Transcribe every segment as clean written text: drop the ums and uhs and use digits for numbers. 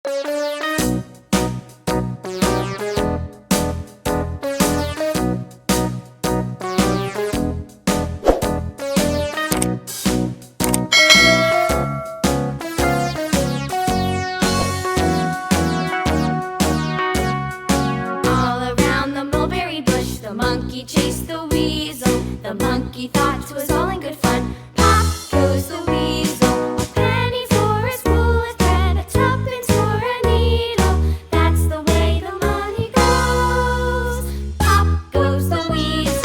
The monkey chased the weasel. The monkey thought 'twas all in good fun. Pop goes the weasel. A penny for a spool of thread, a tuppence for a needle. That's the way the money goes. Pop goes the weasel.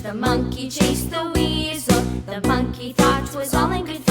The monkey chased the weasel. The monkey thought 'twas all in good fun.